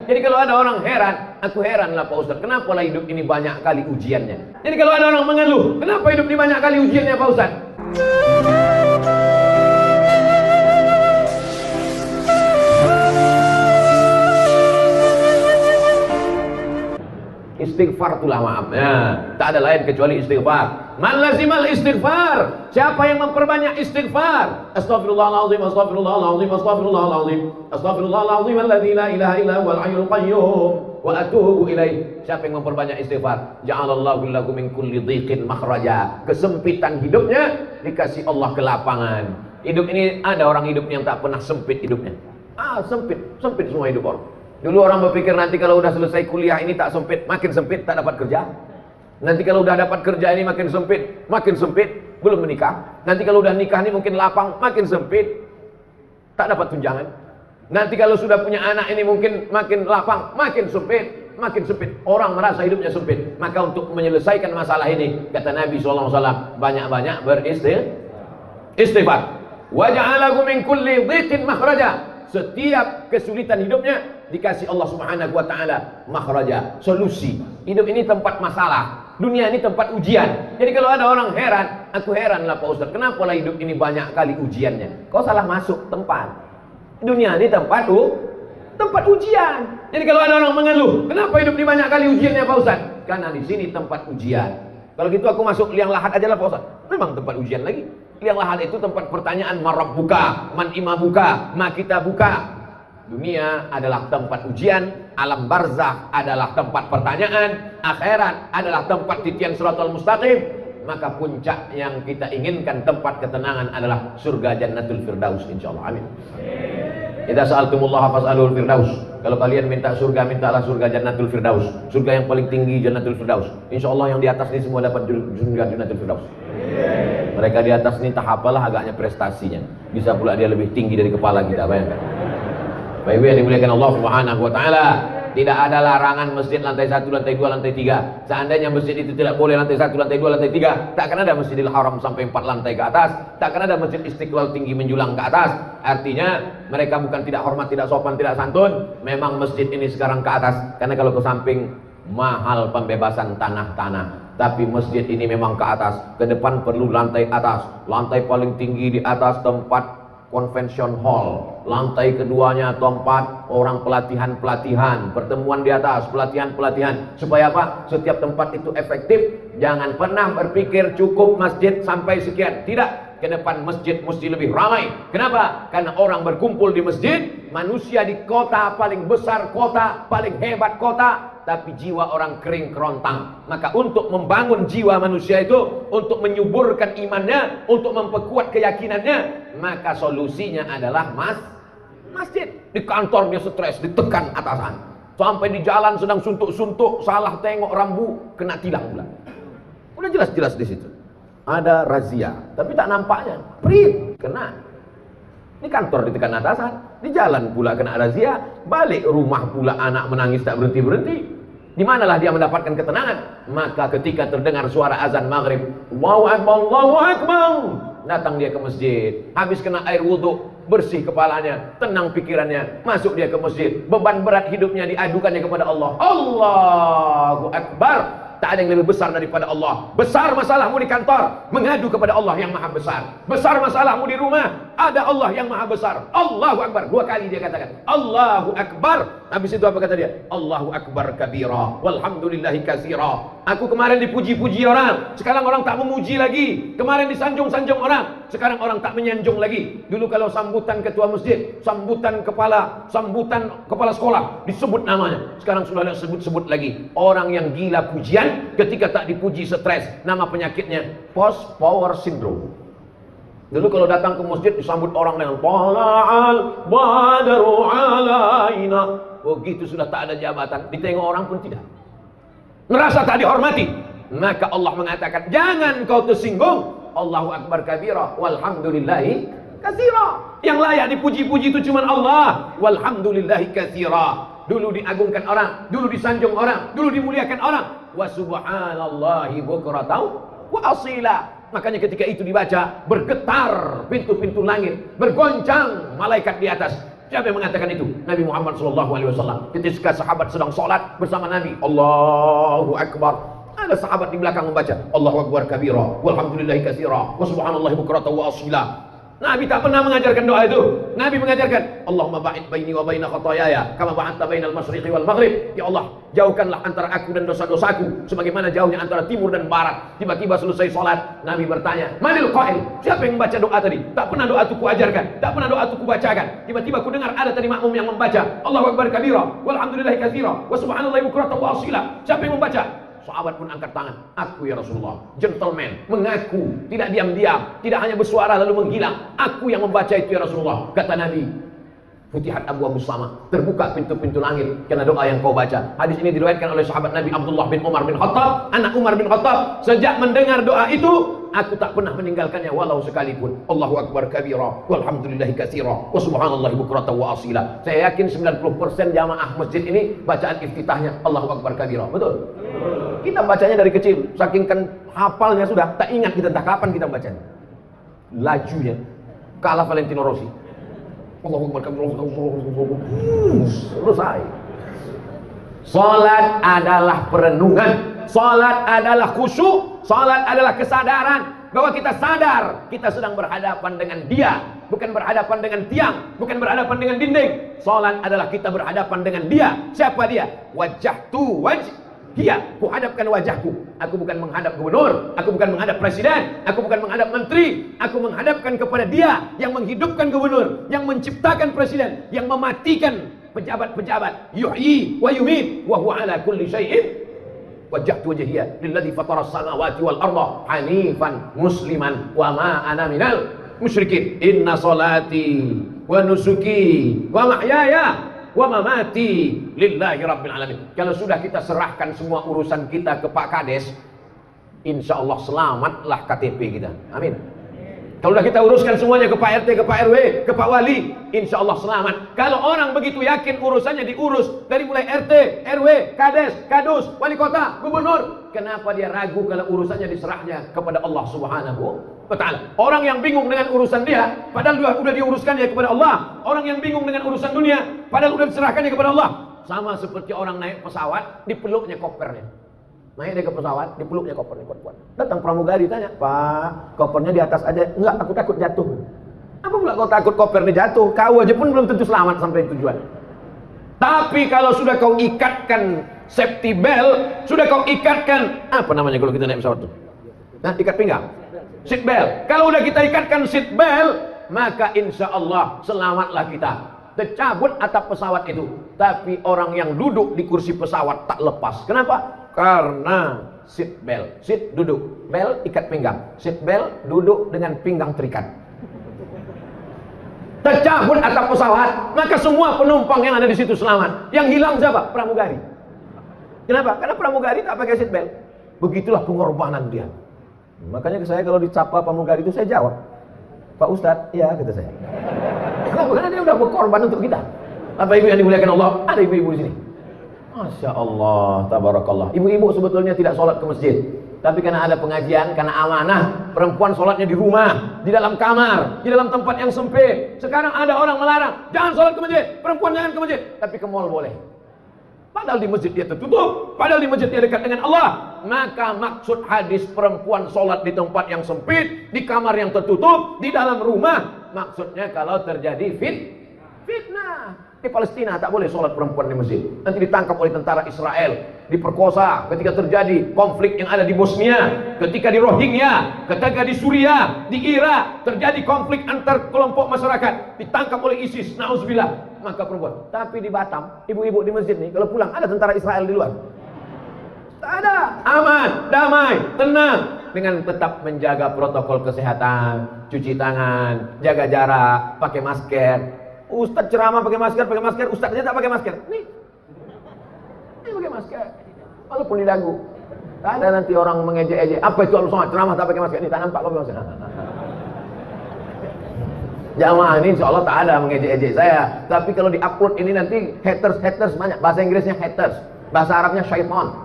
Jadi kalau ada orang heran, aku heran lah Pak Ustadz, kenapa lah hidup ini banyak kali ujiannya? Jadi kalau ada orang mengeluh, kenapa hidup ini banyak kali ujiannya Pak Ustadz? Istighfar itulah maaf. Ya, tak ada lain kecuali istighfar. Man lazimal istighfar. Siapa yang memperbanyak istighfar? Astaghfirullahaladzim, astaghfirullahaladzim, astaghfirullahaladzim, astaghfirullahaladzim alladzi la ilaha illa huwal hayyul qayyum wa atubu ilaih. Siapa yang memperbanyak istighfar, ja'alallahu lakum min kulli dhiqin makhraja. Kesempitan hidupnya dikasih Allah kelapangan. Hidup ini ada orang hidup yang tak pernah sempit hidupnya. Sempit semua hidup orang. Dulu orang berpikir nanti kalau udah selesai kuliah ini tak sempit, makin sempit tak dapat kerja. Nanti kalau udah dapat kerja ini makin sempit, belum menikah. Nanti kalau udah nikah ini mungkin lapang, makin sempit, tak dapat tunjangan. Nanti kalau sudah punya anak ini mungkin makin lapang, makin sempit. Orang merasa hidupnya sempit. Maka untuk menyelesaikan masalah ini, kata Nabi SAW, banyak-banyak beristighfar. Wa ja'alakum min kulli dhiqin makhraja. Setiap kesulitan hidupnya dikasih Allah Subhanahu wa taala makhraja, solusi. Hidup ini tempat masalah, dunia ini tempat ujian. Jadi kalau ada orang heran, aku heran lah Pak Ustadz, kenapa lah hidup ini banyak kali ujiannya? Kau salah masuk tempat. Dunia ini tempat ujian. Jadi kalau ada orang mengeluh, kenapa hidup ini banyak kali ujiannya Pak Ustadz? Karena di sini tempat ujian. Kalau gitu aku masuk liang lahat aja lah Pak Ustadz. Memang tempat ujian lagi. Liang lahat itu tempat pertanyaan, man rabbuka, man imamuka, ma kita buka. Dunia adalah tempat ujian, alam barzakh adalah tempat pertanyaan, akhirat adalah tempat titian siratal mustaqim. Maka puncak yang kita inginkan, tempat ketenangan adalah surga jannatul firdaus insyaallah. Amin. Idza sa'altumullaha fas'alul firdaus. Kalau kalian minta surga, mintalah surga jannatul firdaus. Surga yang paling tinggi jannatul firdaus. Insyaallah yang di atas ini semua dapat surga jannatul firdaus. Mereka di atas ini tak apalah agaknya prestasinya. Bisa pula dia lebih tinggi dari kepala kita, bayangkan. Bapak Ibu yang dimuliakan Allah Subhanahu wa taala, tidak ada larangan masjid lantai 1, lantai 2, lantai 3. Seandainya masjid itu tidak boleh lantai 1, lantai 2, lantai 3, tak akan ada Masjidil Haram sampai 4 lantai ke atas, tak akan ada Masjid Istiqlal tinggi menjulang ke atas. Artinya mereka bukan tidak hormat, tidak sopan, tidak santun. Memang masjid ini sekarang ke atas, karena kalau ke samping mahal pembebasan tanah-tanah. Tapi masjid ini memang ke atas, ke depan perlu lantai atas. Lantai paling tinggi di atas tempat convention hall, lantai keduanya tempat orang pelatihan, pertemuan di atas, pelatihan. Supaya apa? Setiap tempat itu efektif. Jangan pernah berpikir cukup masjid sampai sekian. Tidak, ke depan masjid mesti lebih ramai. Kenapa? Karena orang berkumpul di masjid. Manusia di kota paling besar, kota paling hebat kota, tapi jiwa orang kering kerontang. Maka untuk membangun jiwa manusia itu, untuk menyuburkan imannya, untuk memperkuat keyakinannya, maka solusinya adalah masjid. Di kantor dia stres, ditekan atasan. Sampai di jalan sedang suntuk-suntuk, salah tengok rambu, kena tilang pula. Udah jelas-jelas di situ. Ada razia, tapi tak nampaknya. Prit, kena. Di kantor ditekan atasan, di jalan pula kena razia, balik rumah pula anak menangis tak berhenti-berhenti. Di manalah dia mendapatkan ketenangan? Maka ketika terdengar suara azan maghrib, Allahu Akbar, Allahu Akbar, datang dia ke masjid. Habis kena air wudhu, bersih kepalanya, tenang pikirannya, masuk dia ke masjid. Beban berat hidupnya diadukannya kepada Allah. Allahu Akbar. Tak ada yang lebih besar daripada Allah. Besar masalahmu di kantor, mengadu kepada Allah yang maha besar. Besar masalahmu di rumah, ada Allah yang maha besar. Allahu Akbar. 2 kali dia katakan Allahu Akbar. Habis itu apa kata dia? Allahu Akbar kabira, walhamdulillahi katsira. Aku kemarin dipuji-puji orang, sekarang orang tak memuji lagi. Kemarin disanjung-sanjung orang, sekarang orang tak menyanjung lagi. Dulu kalau sambutan ketua masjid, sambutan kepala sekolah, disebut namanya. Sekarang sudah ada sebut-sebut lagi. Orang yang gila pujian, ketika tak dipuji stres. Nama penyakitnya post power syndrome. Dulu kalau datang ke masjid disambut orang dengan tala'al badru alaina. Begitu sudah tak ada jabatan, ditengok orang pun tidak. Ngerasa tak dihormati. Maka Allah mengatakan, jangan kau tersinggung. Allahu Akbar kabira, walhamdulillahi katsira. Yang layak dipuji-puji itu cuma Allah. Walhamdulillahi katsira. Dulu diagungkan orang, dulu disanjung orang, dulu dimuliakan orang. Wa subhanallahi bukratan wa asila. Makanya ketika itu dibaca, bergetar pintu-pintu langit, bergoncang malaikat di atas. Siapa yang mengatakan itu? Nabi Muhammad SAW. Ketika sahabat sedang sholat bersama Nabi, Allahu Akbar, ada sahabat di belakang membaca Allahu Akbar kabira, walhamdulillahi katsira, wa subhanallahi bukratan wa asila. Nabi tak pernah mengajarkan doa itu. Nabi mengajarkan Allahumma ba'id baini wa baina khataayaya kama ba'adta bainal masyriqi wal maghrib. Ya Allah, jauhkanlah antara aku dan dosa-dosaku sebagaimana jauhnya antara timur dan barat. Tiba-tiba selesai salat, Nabi bertanya, "Manil qail?" Siapa yang membaca doa tadi? Tak pernah doa itu kuajarkan, tak pernah doa itu kubacakan. Tiba-tiba ku dengar ada tadi makmum yang membaca Allahu Akbar kabira, walhamdulillahi katsira, wa subhanallahi bukratan wa asila. Siapa yang membaca? Sahabat pun angkat tangan. Aku ya Rasulullah. Gentleman, mengaku, tidak diam-diam, tidak hanya bersuara lalu menghilang. Aku yang membaca itu ya Rasulullah. Kata Nabi, Futihat Abu Sama, terbuka pintu-pintu langit karena doa yang kau baca. Hadis ini diriwayatkan oleh sahabat Nabi Abdullah bin Umar bin Khattab. Anak Umar bin Khattab, sejak mendengar doa itu, aku tak pernah meninggalkannya walau sekalipun. Allahu Akbar kabira, walhamdulillahi katsira, wa subhanallahi bukratan wa asila. Saya yakin 90% jamaah masjid ini bacaan iftitahnya Allahu Akbar kabira. Betul? Kita bacanya dari kecil, saking kan hafalnya sudah, tak ingat kita entah kapan kita bacanya. Lajunya kalah Valentino Rossi. Allahu Akbar kabira, selesai. Salat adalah perenungan, salat adalah khusyuk, salat adalah kesadaran bahwa kita sadar kita sedang berhadapan dengan Dia, bukan berhadapan dengan tiang, bukan berhadapan dengan dinding. Salat adalah kita berhadapan dengan Dia. Siapa Dia? Wajjahtu Dia, kuhadapkan wajahku. Aku bukan menghadap gubernur, aku bukan menghadap presiden, aku bukan menghadap menteri. Aku menghadapkan kepada Dia yang menghidupkan gubernur, yang menciptakan presiden, yang mematikan pejabat-pejabat. Yuhyi wa yumit wa huwa ala kulli syai'in. Wajjahtu wajhiya lilladzi fatara as-samawati wal arda hanifan musliman wa ma ana minal musyrikin. Inna salati wa nusuki wa mahyaya wa mamati lillahi rabbil alamin. Kalau sudah kita serahkan semua urusan kita ke Pak Kades, insya Allah selamatlah KTP kita. Amin. Kalau sudah kita uruskan semuanya ke Pak RT, ke Pak RW, ke Pak Wali, insya Allah selamat. Kalau orang begitu yakin urusannya diurus dari mulai RT, RW, Kades, Kadus, Wali Kota, Gubernur, kenapa dia ragu kalau urusannya diserahnya kepada Allah Subhanahu wa Ta'ala? Orang yang bingung dengan urusan dia, padahal sudah diuruskannya kepada Allah. Orang yang bingung dengan urusan dunia, padahal sudah diserahkannya kepada Allah. Sama seperti orang naik pesawat, dipeluknya kopernya. Naik dia ke pesawat, dipeluknya kopernya kuat-kuat. Datang pramugari tanya, "Pak, kopernya di atas aja." "Enggak, aku takut jatuh." "Apa pula kau takut kopernya jatuh? Kau aja pun belum tentu selamat sampai tujuan." Tapi kalau sudah kau ikatkan safety belt, sudah kau ikatkan, apa namanya kalau kita naik pesawat tuh? Nah, ikat pinggang. Seat belt. Kalau udah kita ikatkan seat belt, maka insya Allah selamatlah kita. Tercabut atap pesawat itu. Tapi orang yang duduk di kursi pesawat tak lepas. Kenapa? Karena seat belt. Seat duduk, belt ikat pinggang. Seat belt duduk dengan pinggang terikat. Tercabut atap pesawat, maka semua penumpang yang ada di situ selamat. Yang hilang siapa? Pramugari. Kenapa? Karena pramugari tak pakai seat belt. Begitulah pengorbanan dia. Makanya saya kalau dicapa pramugari itu saya jawab, "Pak Ustadz," "ya," kata saya. Karena dia udah berkorban untuk kita. Bapak Ibu yang dimuliakan Allah, ada ibu-ibu di sini. Masya Allah, tabarakallah. Ibu-ibu sebetulnya tidak sholat ke masjid, tapi karena ada pengajian, karena amanah, perempuan sholatnya di rumah, di dalam kamar, di dalam tempat yang sempit. Sekarang ada orang melarang, jangan sholat ke masjid, perempuan jangan ke masjid, tapi ke mall boleh. Padahal di masjid dia tertutup, padahal di masjid dia dekat dengan Allah. Maka maksud hadis perempuan sholat di tempat yang sempit, di kamar yang tertutup, di dalam rumah, maksudnya kalau terjadi fitnah. Di Palestina tak boleh sholat perempuan di masjid. Nanti ditangkap oleh tentara Israel, diperkosa. Ketika terjadi konflik yang ada di Bosnia, ketika di Rohingya, ketika di Suriah, di Irak terjadi konflik antar kelompok masyarakat, ditangkap oleh ISIS, na'udzubillah, maka perempuan. Tapi di Batam, ibu-ibu di masjid nih, kalau pulang ada tentara Israel di luar. Tak ada, aman, damai, tenang, dengan tetap menjaga protokol kesehatan, cuci tangan, jaga jarak, pakai masker. Ustadz ceramah pakai masker, ustadz aja tak pakai masker. Nih pakai masker, walaupun di dagu. Tak ada nanti orang mengejek-ejek, "Apa itu Al-Somad, ceramah tak pakai masker?" Ini tak nampak pakai masker. Jamaah ini insya Allah tak ada mengejek-ejek saya. Tapi kalau di-upload ini nanti haters banyak. Bahasa Inggrisnya haters, bahasa Arabnya syaitan.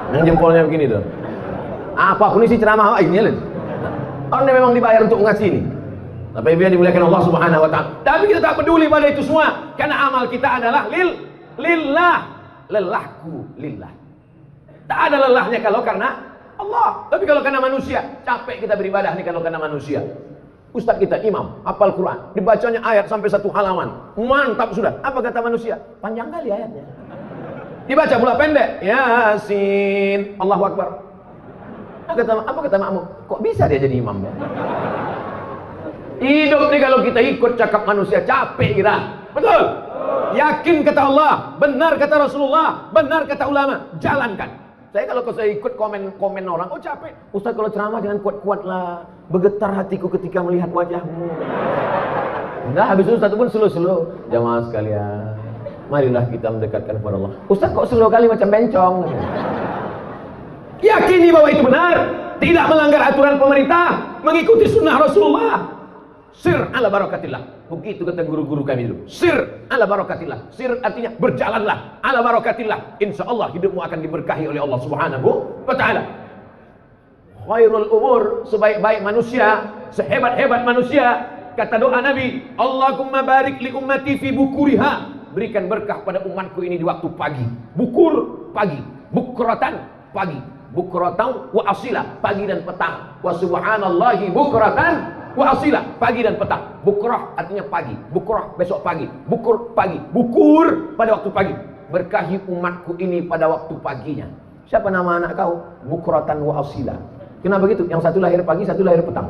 Yang jempolnya begini tuh. Apapun isi ceramah, ini lihat. Orang memang dibayar untuk ngasih ini. Tapi biar dimuliakan Allah Subhanahu wa taala. Tapi kita tak peduli pada itu semua karena amal kita adalah lillah. Lelahku lillah. Tak ada lelahnya kalau karena Allah. Tapi kalau karena manusia, capek kita beribadah nih kalau karena manusia. Ustaz kita imam, hafal Quran, dibacanya ayat sampai 1 halaman. Mantap sudah. Apa kata manusia? Panjang kali ayatnya. Dibaca pula pendek. Yasin. Allahu Akbar. Apa kata makmum? Kok bisa dia jadi imam ya? Hidup nih kalau kita ikut cakap manusia capek kita. Betul? Yakin kata Allah, benar kata Rasulullah, benar kata ulama, jalankan. Kalau saya ikut komen orang, oh capek. Ustaz kalau ceramah jangan kuat-kuat lah. Bergetar hatiku ketika melihat wajahmu. Nah habis itu Ustaz pun slow-slow. Jamaah sekalian, marilah kita mendekatkan kepada Allah. Ustaz kok slow kali macam bencong. Yakini bahwa itu benar, tidak melanggar aturan pemerintah, mengikuti sunnah Rasulullah. Sir ala barakatillah. Begitu kata guru-guru kami dulu. Sir ala barakatillah. Sir artinya berjalanlah ala barakatillah. Insya Allah hidupmu akan diberkahi oleh Allah Subhanahu wa ta'ala. Khairul umur, sebaik-baik manusia, sehebat-hebat manusia. Kata doa Nabi, Allahumma barik li ummati fi bukuriha. Berikan berkah pada umatku ini di waktu pagi. Bukur, pagi. Bukratan, pagi. Bukratan wa asila, pagi dan petang. Wa subhanallahi bukratan wa asila, pagi dan petang. Bukrah artinya pagi, bukrah besok pagi, bukur pagi, bukur pada waktu pagi. Berkahi umatku ini pada waktu paginya. Siapa nama anak kau? Bukratan wa asila. Kenapa begitu? Yang satu lahir pagi, satu lahir petang.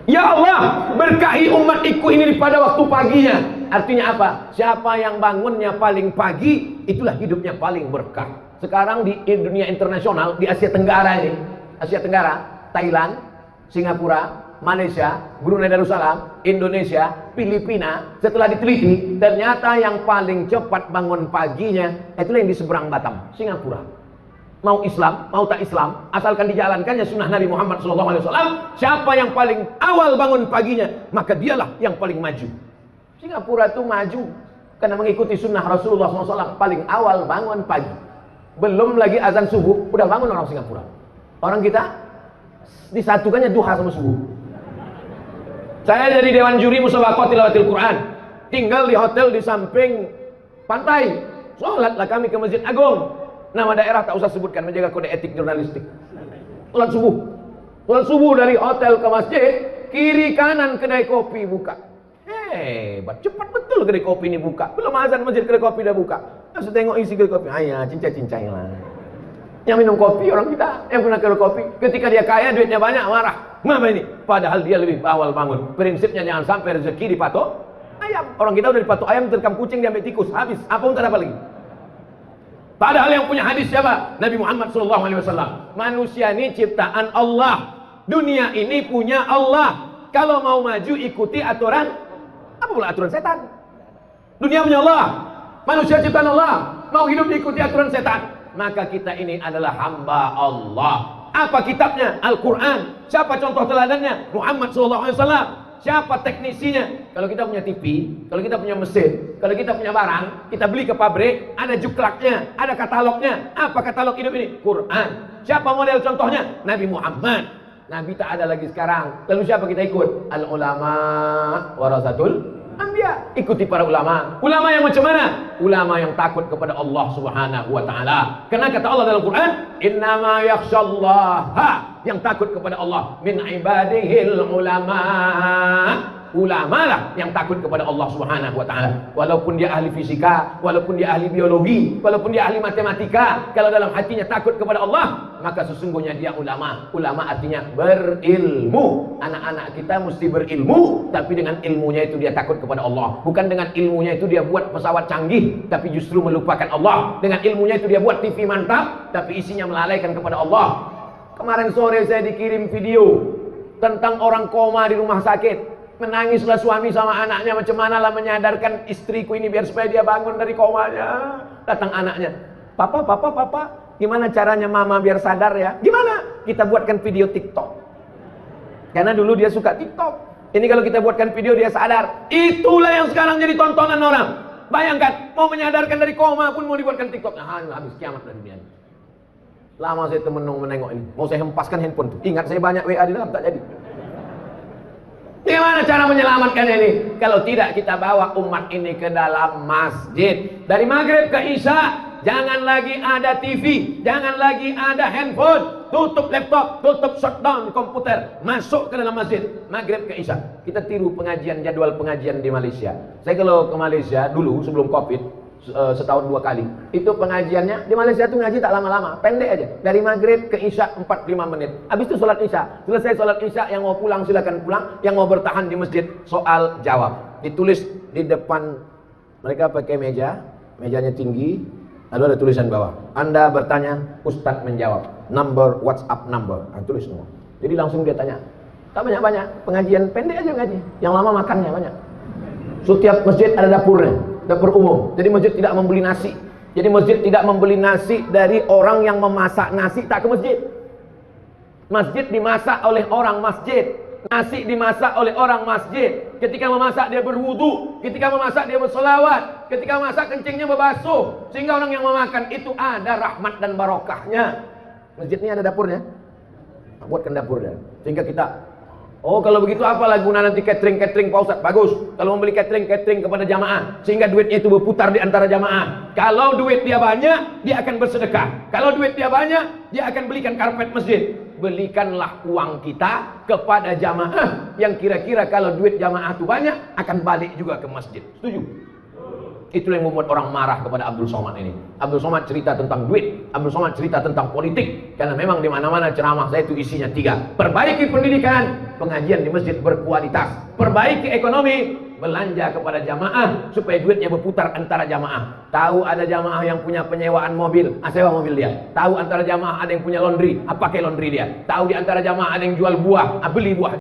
Ya Allah, berkahi umatku ini pada waktu paginya. Artinya apa? Siapa yang bangunnya paling pagi, itulah hidupnya paling berkah. Sekarang di dunia internasional, di Asia Tenggara ini, Asia Tenggara, Thailand, Singapura, Malaysia, Brunei Darussalam, Indonesia, Filipina, setelah diteliti, ternyata yang paling cepat bangun paginya itulah yang di seberang Batam, Singapura. Mau Islam, mau tak Islam, asalkan dijalankannya sunnah Nabi Muhammad SAW, siapa yang paling awal bangun paginya, maka dialah yang paling maju. Singapura itu maju karena mengikuti sunnah Rasulullah SAW, paling awal bangun pagi. Belum lagi azan subuh, udah bangun orang Singapura. Orang kita disatukannya duha sama subuh. Saya jadi dewan juri musabaqah tilawatil Quran, tinggal di hotel di samping pantai. Sholatlah kami ke Masjid Agung. Nama daerah tak usah sebutkan, menjaga kode etik jurnalistik. Sholat subuh dari hotel ke masjid, kiri kanan kedai kopi buka. Hebat, cepat betul kedai kopi ini buka. Belum azan masjid kedai kopi dah buka. Langsung tengok isi kedai kopi, ayah cincai lah. Yang minum kopi orang kita, yang pernah kedai kopi, ketika dia kaya duitnya banyak marah. Kenapa ini? Padahal dia lebih awal bangun. Prinsipnya jangan sampai rezeki dipatok ayam. Orang kita udah dipatok ayam, terkam kucing, diambil tikus, habis. Apa pun tak ada apa lagi. Padahal yang punya hadis siapa? Nabi Muhammad SAW. Manusia ini ciptaan Allah. Dunia ini punya Allah. Kalau mau maju ikuti aturan, apa pula aturan setan? Dunia punya Allah, manusia ciptaan Allah. Mau hidup diikuti aturan setan, maka kita ini adalah hamba Allah. Apa kitabnya? Al-Quran. Siapa contoh teladannya? Muhammad SAW. Siapa teknisinya? Kalau kita punya TV, kalau kita punya mesin, kalau kita punya barang, kita beli ke pabrik, ada juklaknya, ada katalognya. Apa katalog hidup ini? Quran. Siapa model contohnya? Nabi Muhammad. Nabi tak ada lagi sekarang. Lalu siapa kita ikut? Al-ulama warasatul anbiya. Ikuti para ulama. Ulama yang macam mana? Ulama yang takut kepada Allah Subhanahu wa ta'ala. Karena kata Allah dalam Quran, innama yakhshallaha, yang takut kepada Allah min ibadihil ulama. Ulama lah yang takut kepada Allah Subhanahu wa ta'ala. Walaupun dia ahli fisika, walaupun dia ahli biologi, walaupun dia ahli matematika, kalau dalam hatinya takut kepada Allah, maka sesungguhnya dia ulama. Ulama artinya berilmu. Anak-anak kita mesti berilmu, tapi dengan ilmunya itu dia takut kepada Allah. Bukan dengan ilmunya itu dia buat pesawat canggih, tapi justru melupakan Allah. Dengan ilmunya itu dia buat TV mantap, tapi isinya melalaikan kepada Allah. Kemarin sore saya dikirim video tentang orang koma di rumah sakit. Menangislah suami sama anaknya, macam mana lah menyadarkan istriku ini biar supaya dia bangun dari komanya. Datang anaknya, papa, gimana caranya mama biar sadar ya? Gimana? Kita buatkan video TikTok. Karena dulu dia suka TikTok. Ini kalau kita buatkan video dia sadar. Itulah yang sekarang jadi tontonan orang. Bayangkan, mau menyadarkan dari koma pun mau dibuatkan TikTok. Nah, habis kiamat dari dunia ini. Lama saya menengok ini. Mau saya hempaskan handphone tuh. Ingat saya banyak WA di dalam, tak jadi. Bagaimana cara menyelamatkan ini? Kalau tidak kita bawa umat ini ke dalam masjid. Dari maghrib ke isya, jangan lagi ada TV, jangan lagi ada handphone. Tutup laptop, tutup shutdown komputer, masuk ke dalam masjid. Maghrib ke isya. Kita tiru pengajian, jadwal pengajian di Malaysia. Saya kalau ke Malaysia dulu sebelum Covid, setahun 2 kali. Itu pengajiannya di Malaysia tuh ngaji tak lama-lama, pendek aja. Dari maghrib ke isya 45 menit. Habis itu sholat isya. Selesai sholat isya, yang mau pulang silakan pulang, yang mau bertahan di masjid soal jawab. Ditulis di depan mereka pakai meja, mejanya tinggi, lalu ada tulisan bawah. Anda bertanya, Ustadz menjawab. Number, WhatsApp number. Tulis semua. Jadi langsung dia tanya. Tak banyak-banyak, pengajian pendek aja ngaji. Yang lama makannya banyak. Setiap masjid ada dapurnya. Dapur umum. Jadi masjid tidak membeli nasi. Jadi masjid tidak membeli nasi dari orang yang memasak nasi tak ke masjid. Masjid dimasak oleh orang masjid. Nasi dimasak oleh orang masjid. Ketika memasak dia berwudu, ketika memasak dia bersolawat, ketika memasak kencingnya berbasuh, sehingga orang yang memakan itu ada rahmat dan barokahnya. Masjid ini ada dapurnya. Buatkan dapurnya. Sehingga kita, oh kalau begitu apalah guna nanti catering Pak Ustadz? Bagus. Kalau membeli catering kepada jamaah, sehingga duitnya itu berputar di antara jamaah. Kalau duit dia banyak, dia akan bersedekah. Kalau duit dia banyak, dia akan belikan karpet masjid. Belikanlah uang kita kepada jamaah yang kira-kira kalau duit jamaah itu banyak akan balik juga ke masjid. Setuju? Itulah yang membuat orang marah kepada Abdul Somad ini. Abdul Somad cerita tentang duit, Abdul Somad cerita tentang politik, karena memang di mana-mana ceramah saya itu isinya 3. Perbaiki pendidikan, pengajian di masjid berkualitas. Perbaiki ekonomi, belanja kepada jamaah supaya duitnya berputar antara jamaah. Tahu ada jamaah yang punya penyewaan mobil, sewa mobil dia. Tahu antara jamaah ada yang punya laundry, pakai laundry dia. Tahu di antara jamaah ada yang jual buah, beli buah